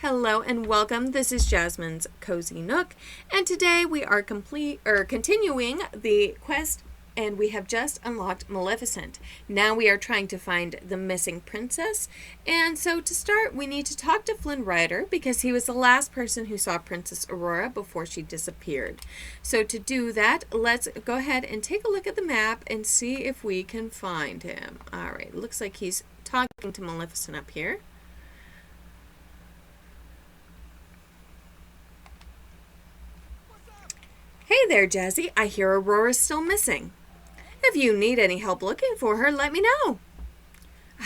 Hello and welcome. This is Jasmine's Cozy Nook, and today we are continuing the quest, and we have just unlocked Maleficent. Now we are trying to find the missing princess, and so to start, we need to talk to Flynn Rider because he was the last person who saw Princess Aurora before she disappeared. So to do that, let's go ahead and take a look at the map and see if we can find him. All right, looks like he's talking to Maleficent up here. Hey there, Jazzy. I hear Aurora's still missing. If you need any help looking for her, let me know.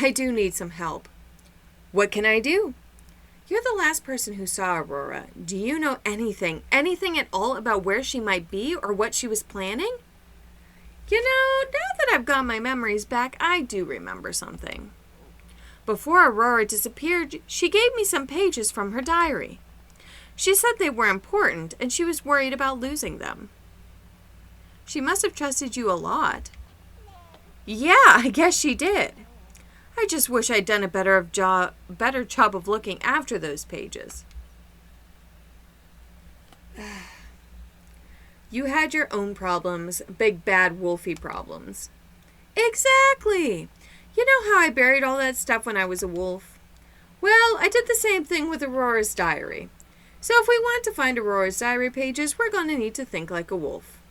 I do need some help. What can I do? You're the last person who saw Aurora. Do you know anything at all about where she might be or what she was planning? You know, now that I've got my memories back, I do remember something. Before Aurora disappeared, she gave me some pages from her diary. She said they were important, and she was worried about losing them. She must have trusted you a lot. Yeah, I guess she did. I just wish I'd done a better job of looking after those pages. You had your own problems, big bad wolfy problems. Exactly. You know how I buried all that stuff when I was a wolf? Well, I did the same thing with Aurora's diary. So if we want to find Aurora's diary pages, we're going to need to think like a wolf.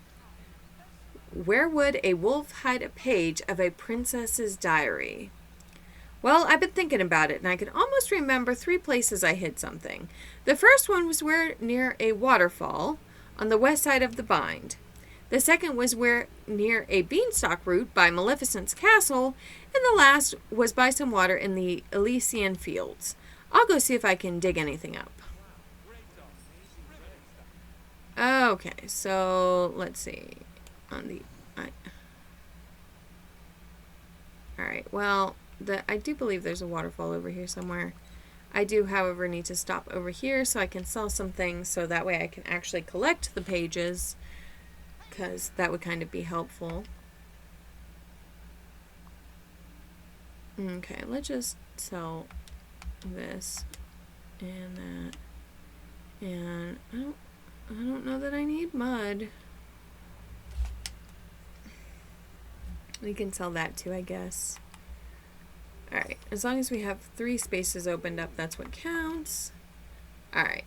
Where would a wolf hide a page of a princess's diary? Well, I've been thinking about it, and I can almost remember 3 places I hid something. The first one was near a waterfall on the west side of the bind. The second was near a beanstalk root by Maleficent's castle, and the last was by some water in the Elysian fields. I'll go see if I can dig anything up. Okay, so let's see. Alright, well, I do believe there's a waterfall over here somewhere. I do, however, need to stop over here so I can sell some things so that way I can actually collect the pages, because that would kind of be helpful. Okay, let's just sell this and that. And I don't know that I need mud. We can sell that too, I guess. Alright, as long as we have 3 spaces opened up, that's what counts. Alright,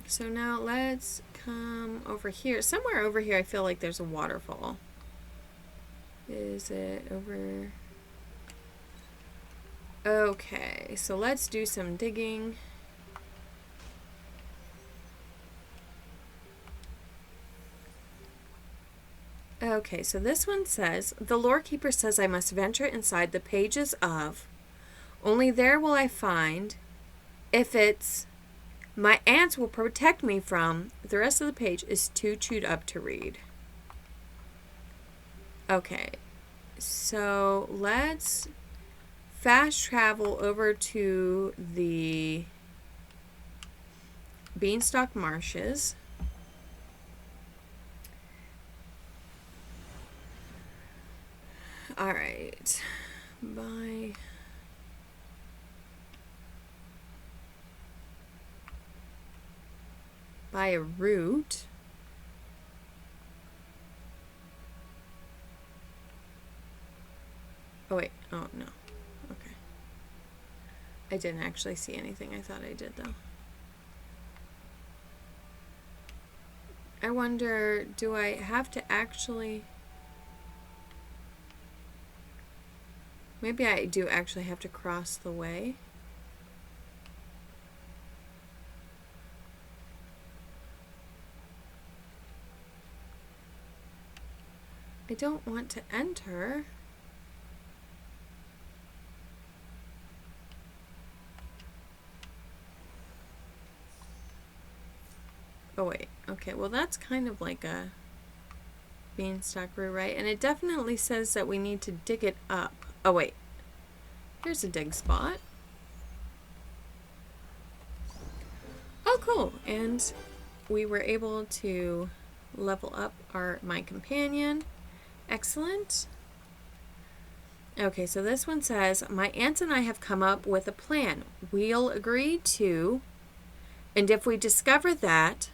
so now let's come over here. Somewhere over here I feel like there's a waterfall. Is it over? Okay, so let's do some digging. Okay, so this one says, the lore keeper says I must venture inside the pages of, only there will I find, if it's, my aunts will protect me from, the rest of the page is too chewed up to read. Okay, so let's fast travel over to the Beanstalk Marshes. All right, by a route. Oh wait, oh no, okay. I didn't actually see anything. I thought I did though. I wonder, do I have to actually... Maybe I do actually have to cross the way. I don't want to enter. Oh wait, okay, well that's kind of like a beanstalk root, right? And it definitely says that we need to dig it up. Oh wait, here's a dig spot. Oh cool, and we were able to level up my companion. Excellent. Okay, so this one says, my aunts and I have come up with a plan. We'll agree to And if we discover that,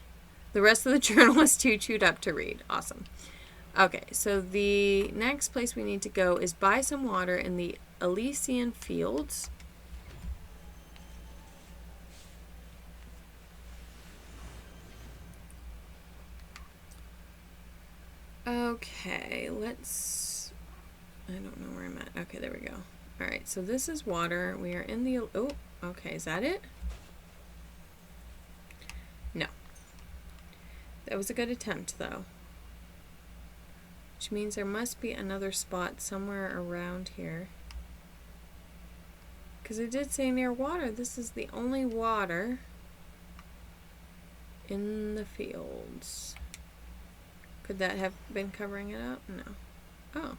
the rest of the journal is too chewed up to read. Awesome. Okay, so the next place we need to go is buy some water in the Elysian Fields. Okay, I don't know where I'm at. Okay, there we go. All right, so this is water. We are in the, oh, okay, is that it? No. That was a good attempt, though. Which means there must be another spot somewhere around here. Because it did say near water. This is the only water in the fields. Could that have been covering it up? No. Oh.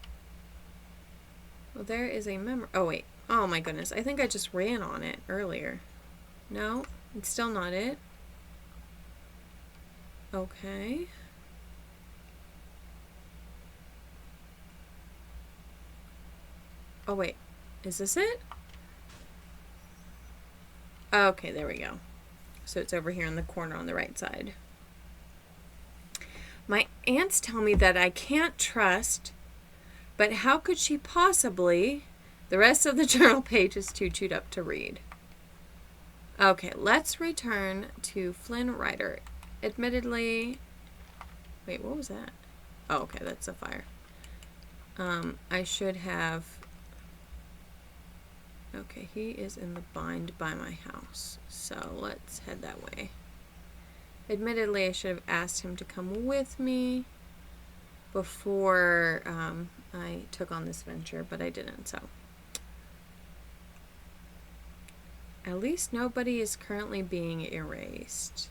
Well, there is a memory. Oh, wait. Oh, my goodness. I think I just ran on it earlier. No, it's still not it. Okay. Oh, wait. Is this it? Okay, there we go. So it's over here in the corner on the right side. My aunts tell me that I can't trust, but how could she possibly? The rest of the journal page is too chewed up to read. Okay, let's return to Flynn Rider. Admittedly, wait, what was that? Oh, okay, that's a fire. I should have, okay, he is in the bind by my house, so let's head that way. Admittedly, I should have asked him to come with me before I took on this venture, but I didn't, so. At least nobody is currently being erased.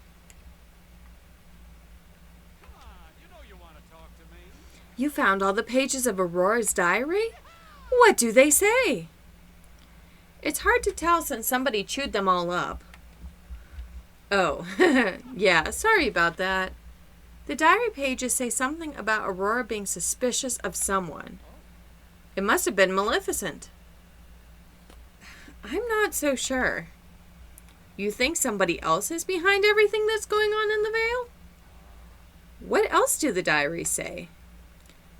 You found all the pages of Aurora's diary? What do they say? It's hard to tell since somebody chewed them all up. Oh, yeah, sorry about that. The diary pages say something about Aurora being suspicious of someone. It must have been Maleficent. I'm not so sure. You think somebody else is behind everything that's going on in the Vale? What else do the diaries say?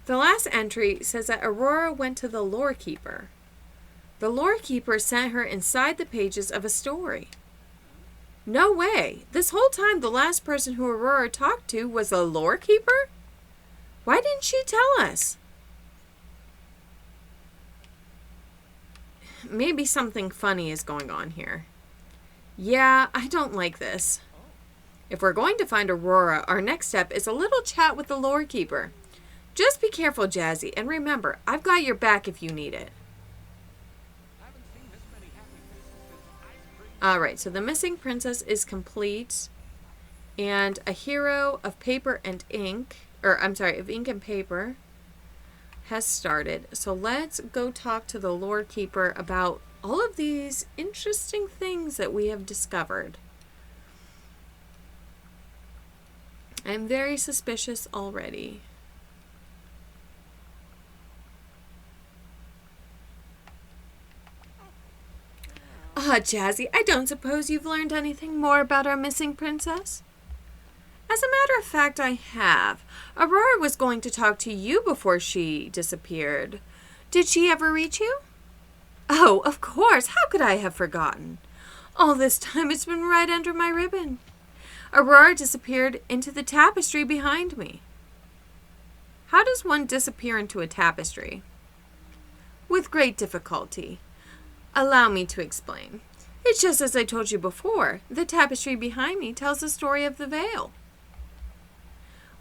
The last entry says that Aurora went to the Lore Keeper. The Lore Keeper sent her inside the pages of a story. No way. This whole time the last person who Aurora talked to was the Lore Keeper? Why didn't she tell us? Maybe something funny is going on here. Yeah, I don't like this. If we're going to find Aurora, our next step is a little chat with the Lore Keeper. Just be careful, Jazzy, and remember, I've got your back if you need it. Alright, so the missing princess is complete. And a hero of paper and ink, of ink and paper has started. So let's go talk to the Lore Keeper about all of these interesting things that we have discovered. I'm very suspicious already. Ah, Jazzy, I don't suppose you've learned anything more about our missing princess? As a matter of fact, I have. Aurora was going to talk to you before she disappeared. Did she ever reach you? Oh, of course. How could I have forgotten? All this time it's been right under my ribbon. Aurora disappeared into the tapestry behind me. How does one disappear into a tapestry? With great difficulty. Allow me to explain. It's just as I told you before. The tapestry behind me tells the story of the Vale.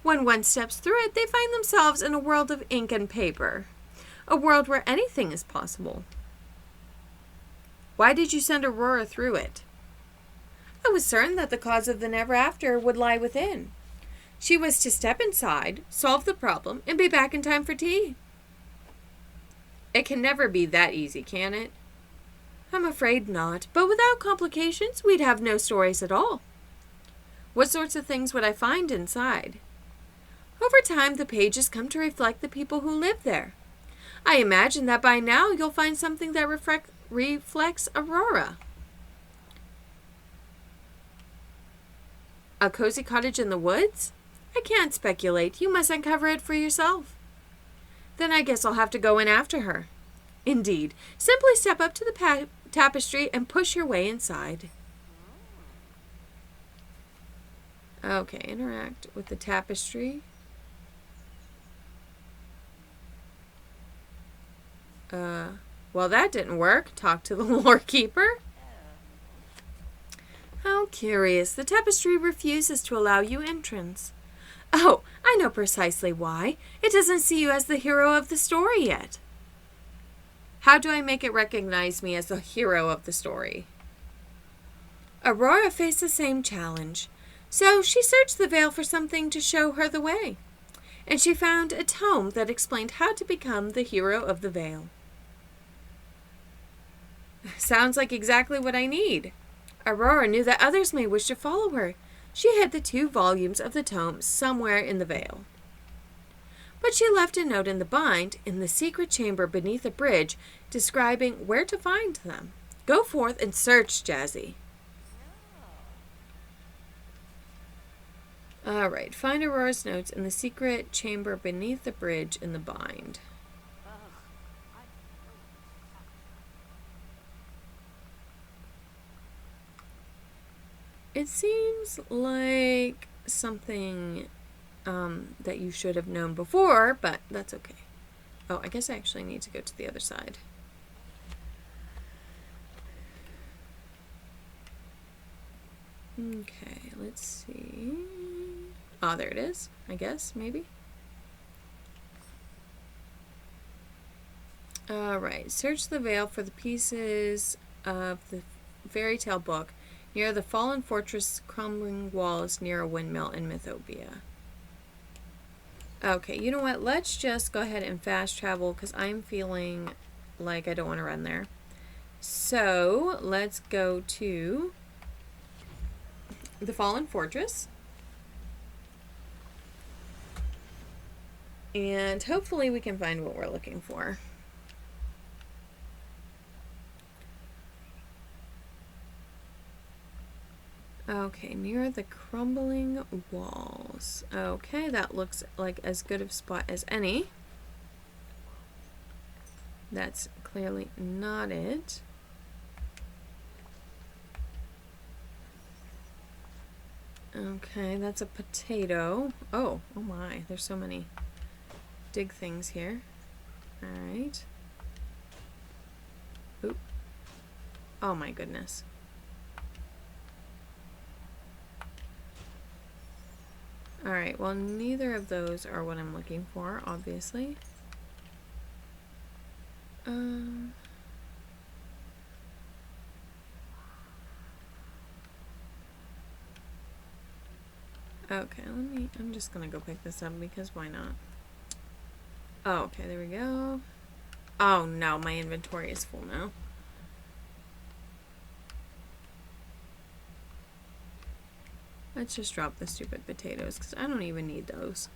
When one steps through it, they find themselves in a world of ink and paper. A world where anything is possible. Why did you send Aurora through it? I was certain that the cause of the Never After would lie within. She was to step inside, solve the problem, and be back in time for tea. It can never be that easy, can it? I'm afraid not, but without complications, we'd have no stories at all. What sorts of things would I find inside? Over time, the pages come to reflect the people who live there. I imagine that by now you'll find something that reflects Aurora. A cozy cottage in the woods? I can't speculate. You must uncover it for yourself. Then I guess I'll have to go in after her. Indeed. Simply step up to the tapestry and push your way inside. Okay, interact with the tapestry. Well, that didn't work. Talk to the lore keeper. How curious. The tapestry refuses to allow you entrance. Oh, I know precisely why. It doesn't see you as the hero of the story yet. How do I make it recognize me as the hero of the story? Aurora faced the same challenge. So she searched the veil for something to show her the way. And she found a tome that explained how to become the hero of the veil. Sounds like exactly what I need. Aurora knew that others may wish to follow her. She hid the 2 volumes of the tome somewhere in the veil. But she left a note in the bind in the secret chamber beneath the bridge describing where to find them. Go forth and search, Jazzy. Alright, find Aurora's notes in the secret chamber beneath the bridge in the bind. It seems like something that you should have known before, but that's okay. Oh, I guess I actually need to go to the other side. Okay, let's see. Oh, there it is, I guess, maybe. Alright, search the veil for the pieces of the fairy tale book near the fallen fortress crumbling walls near a windmill in Mythopia. Okay, you know what? Let's just go ahead and fast travel because I'm feeling like I don't want to run there. So, let's go to the fallen fortress. And hopefully we can find what we're looking for. Okay, near the crumbling walls. Okay, that looks like as good of a spot as any. That's clearly not it. Okay, that's a potato. Oh my, there's so many dig things here. Alright. Oop. Oh my goodness. Alright, well, neither of those are what I'm looking for, obviously. Okay, I'm just gonna go pick this up because why not? Oh, okay, there we go. Oh no, my inventory is full now. Let's just drop the stupid potatoes because I don't even need those.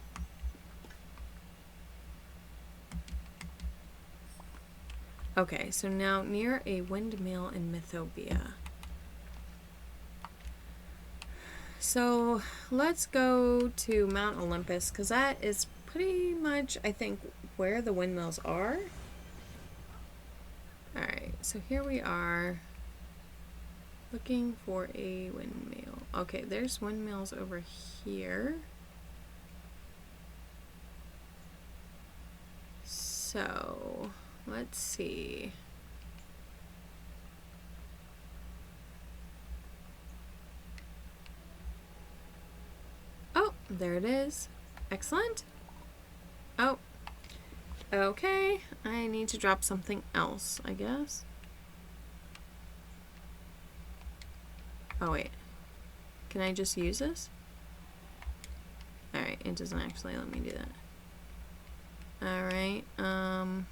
Okay, so now near a windmill in Mythopia. So let's go to Mount Olympus because that is pretty much, I think, where the windmills are. Alright, so here we are. Looking for a windmill. Okay, there's windmills over here. So, let's see. Oh, there it is. Excellent. Oh, okay. I need to drop something else, I guess. Oh, wait. Can I just use this? Alright, it doesn't actually let me do that. Alright, I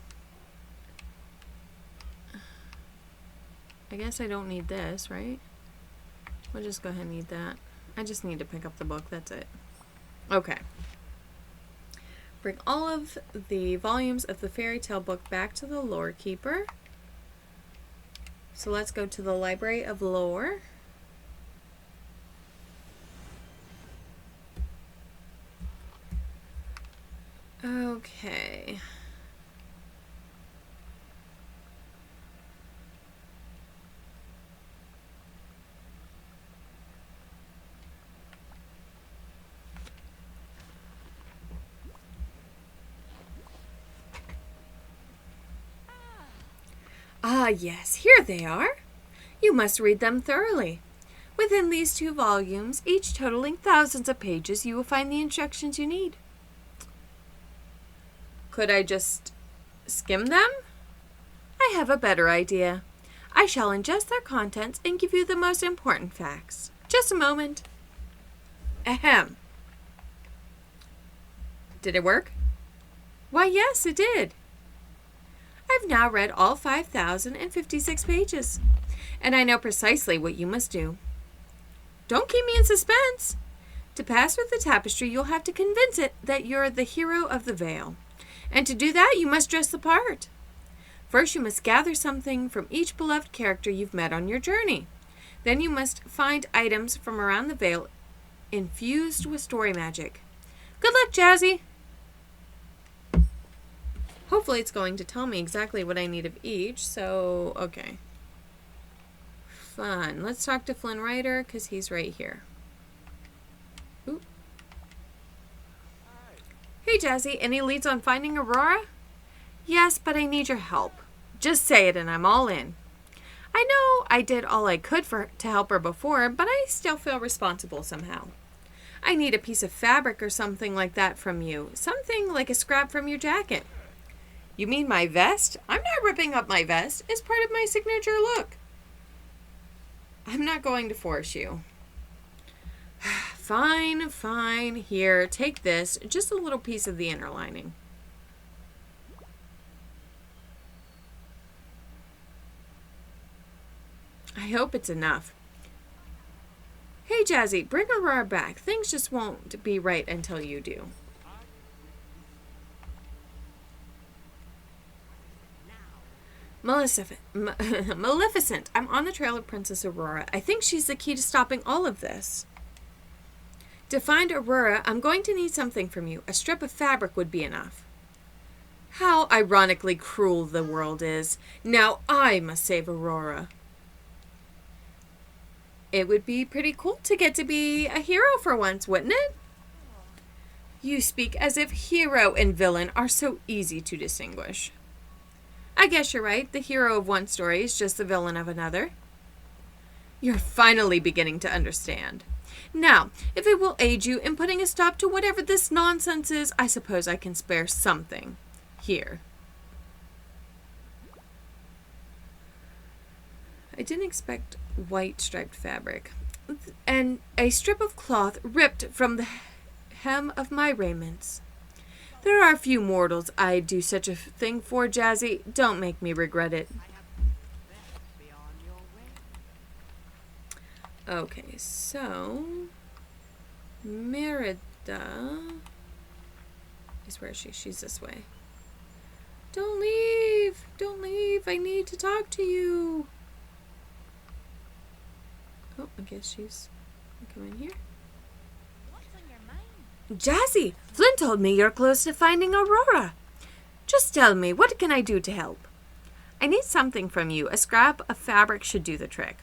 guess I don't need this, right? We'll just go ahead and need that. I just need to pick up the book, that's it. Okay. Bring all of the volumes of the fairy tale book back to the lore keeper. So let's go to the Library of Lore. Ah, yes, here they are. You must read them thoroughly. Within these 2 volumes, each totaling thousands of pages, you will find the instructions you need. Could I just skim them? I have a better idea. I shall ingest their contents and give you the most important facts. Just a moment. Ahem. Did it work? Why, yes, it did. I've now read all 5,056 pages, and I know precisely what you must do. Don't keep me in suspense. To pass through the tapestry, you'll have to convince it that you're the hero of the Vale. And to do that, you must dress the part. First, you must gather something from each beloved character you've met on your journey. Then you must find items from around the Vale infused with story magic. Good luck, Jazzy! Hopefully it's going to tell me exactly what I need of each, so, okay. Fun. Let's talk to Flynn Rider, because he's right here. Ooh. Hey, Jazzy, any leads on finding Aurora? Yes, but I need your help. Just say it and I'm all in. I know I did all I could to help her before, but I still feel responsible somehow. I need a piece of fabric or something like that from you. Something like a scrap from your jacket. You mean my vest? I'm not ripping up my vest. It's part of my signature look. I'm not going to force you. Fine, fine. Here, take this. Just a little piece of the inner lining. I hope it's enough. Hey, Jazzy, bring Aurora back. Things just won't be right until you do. Maleficent, I'm on the trail of Princess Aurora. I think she's the key to stopping all of this. To find Aurora, I'm going to need something from you. A strip of fabric would be enough. How ironically cruel the world is. Now I must save Aurora. It would be pretty cool to get to be a hero for once, wouldn't it? You speak as if hero and villain are so easy to distinguish. I guess you're right. The hero of one story is just the villain of another. You're finally beginning to understand. Now, if it will aid you in putting a stop to whatever this nonsense is, I suppose I can spare something. Here. I didn't expect white striped fabric. And a strip of cloth ripped from the hem of my raiments. There are few mortals I'd do such a thing for, Jazzy. Don't make me regret it. Okay, so Merida is where she's this way. Don't leave! Don't leave! I need to talk to you! Oh, I guess she's coming here. Jazzy, Flynn told me you're close to finding Aurora. Just tell me, what can I do to help? I need something from you. A scrap of fabric should do the trick.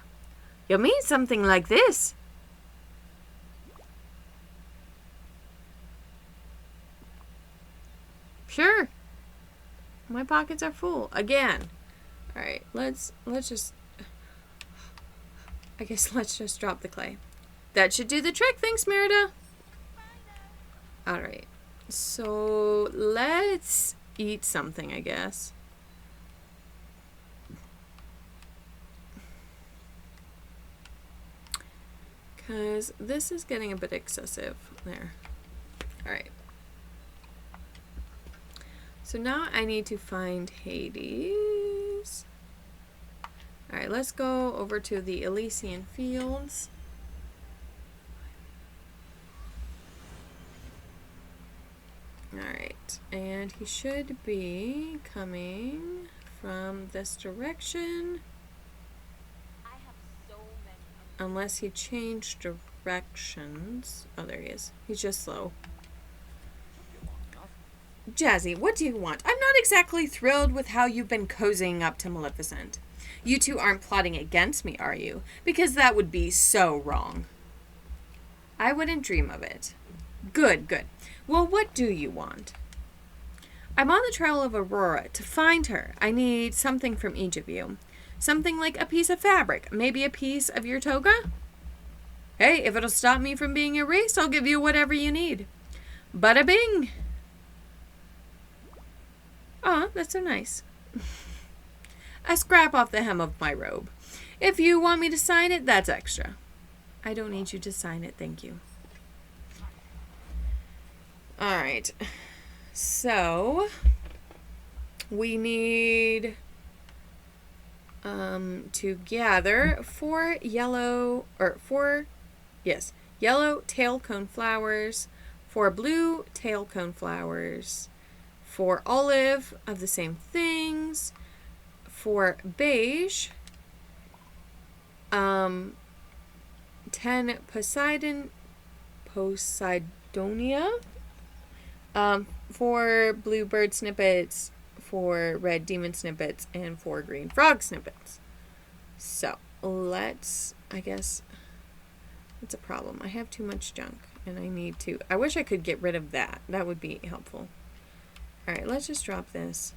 You mean something like this? Sure. My pockets are full. Again. Alright, let's just... I guess let's just drop the clay. That should do the trick. Thanks, Merida. Alright, so let's eat something, I guess. Because this is getting a bit excessive. There. Alright. So now I need to find Hades. Alright, let's go over to the Elysian Fields. Alright, and he should be coming from this direction. Unless he changed directions. Oh, there he is. He's just slow. Jazzy, what do you want? I'm not exactly thrilled with how you've been cozying up to Maleficent. You two aren't plotting against me, are you? Because that would be so wrong. I wouldn't dream of it. Good, good. Well, what do you want? I'm on the trail of Aurora. To find her, I need something from each of you. Something like a piece of fabric, maybe a piece of your toga. Hey, if it'll stop me from being erased, I'll give you whatever you need. Bada bing! Aw, that's so nice. A scrap off the hem of my robe. If you want me to sign it, that's extra. I don't need you to sign it, thank you. Alright. So, we need to gather yellow tail cone flowers, 4 blue tail cone flowers, 4 olive of the same things, 4 beige, 10 Poseidonia, 4 bluebird snippets, 4 red demon snippets, and 4 green frog snippets. So I guess it's a problem. I have too much junk and I wish I could get rid of that. That would be helpful. Alright, let's just drop this.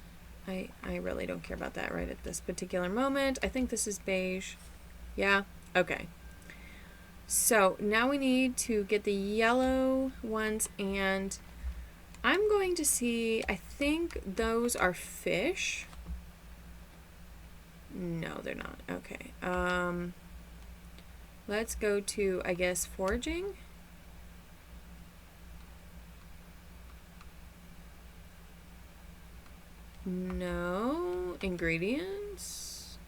I really don't care about that right at this particular moment. I think this is beige. Yeah? Okay. So now we need to get the yellow ones, and I'm going to see, I think those are fish. No, they're not. Okay. Let's go to, I guess, foraging. No. Ingredients.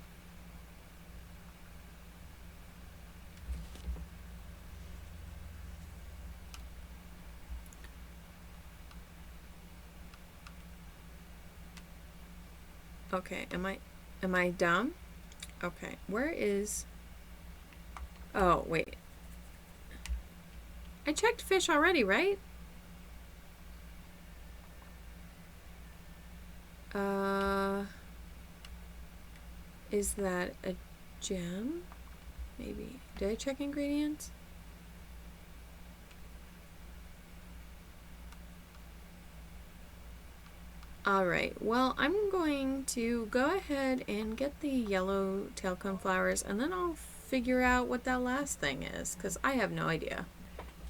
Okay, am I dumb? Okay, where is... Oh, wait. I checked fish already, right? Is that a gem? Maybe. Did I check ingredients? Alright, well, I'm going to go ahead and get the yellow tail cone flowers, and then I'll figure out what that last thing is, because I have no idea.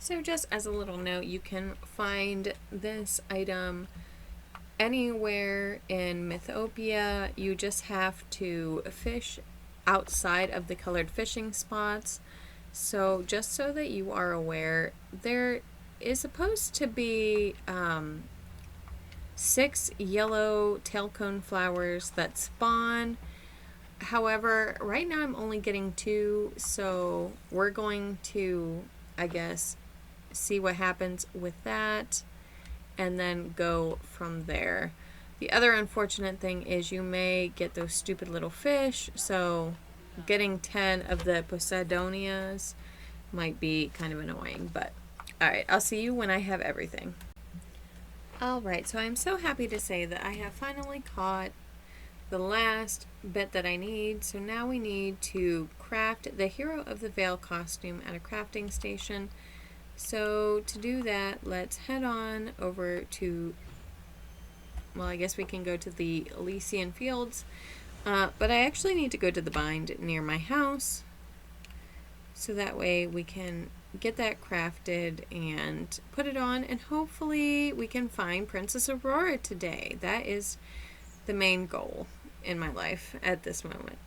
So just as a little note, you can find this item anywhere in Mythopia. You just have to fish outside of the colored fishing spots. So just so that you are aware, there is supposed to be 6 yellow tail cone flowers that spawn. However, right now I'm only getting 2, so we're going to, I guess, see what happens with that and then go from there. The other unfortunate thing is you may get those stupid little fish, so getting 10 of the Poseidonias might be kind of annoying, but alright, I'll see you when I have everything. Alright, so I'm so happy to say that I have finally caught the last bit that I need. So now we need to craft the Hero of the Veil costume at a crafting station. So to do that, let's head on over to, well, I guess we can go to the Elysian Fields, but I actually need to go to the bind near my house, so that way we can get that crafted and put it on, and hopefully we can find Princess Aurora today. That is the main goal in my life at this moment.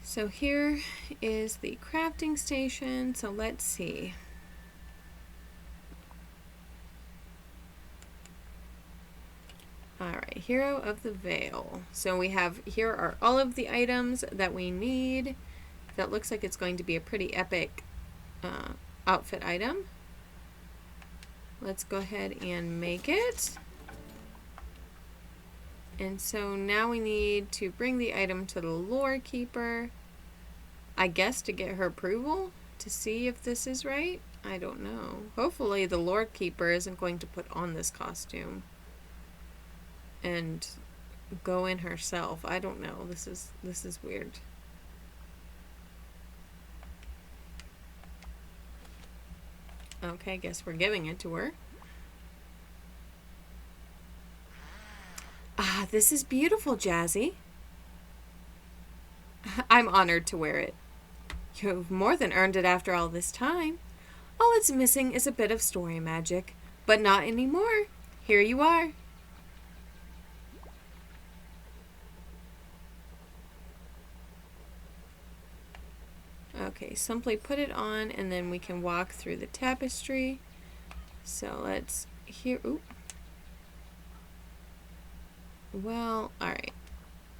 So here is the crafting station. So let's see. Alright, Hero of the Veil. So we have, here are all of the items that we need. That looks like it's going to be a pretty epic outfit item. Let's go ahead and make it. And so now we need to bring the item to the lore keeper, I guess, to get her approval to see if this is right. I don't know. Hopefully the lore keeper isn't going to put on this costume and go in herself. I don't know. This is weird. Okay, I guess we're giving it to her. Ah, This is beautiful, Jazzy. I'm honored to wear it. You've more than earned it after all this time. All it's missing is a bit of story magic, but not anymore. Here you are. Okay, simply put it on and then we can walk through the tapestry. So let's oop. Well, alright.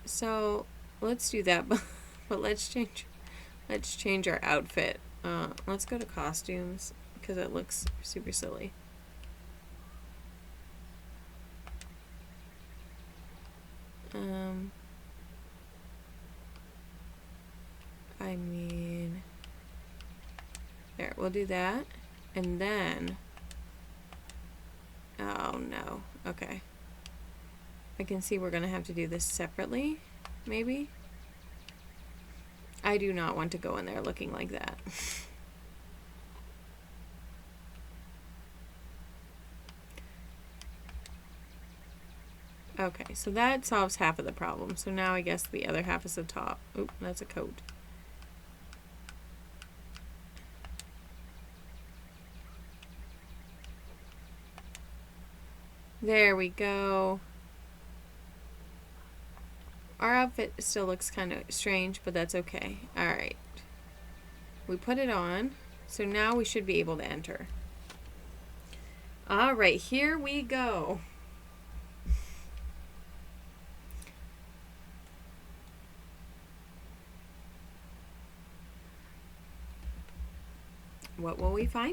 So let's do that, but let's change our outfit. Let's go to costumes because it looks super silly. I mean, there, we'll do that. And then, oh no, okay. I can see we're gonna have to do this separately, maybe. I do not want to go in there looking like that. Okay, so that solves half of the problem. So now I guess the other half is the top. Oop, that's a coat. There we go. Our outfit still looks kind of strange, but that's okay. Alright. We put it on. So now we should be able to enter. Alright, here we go. What will we find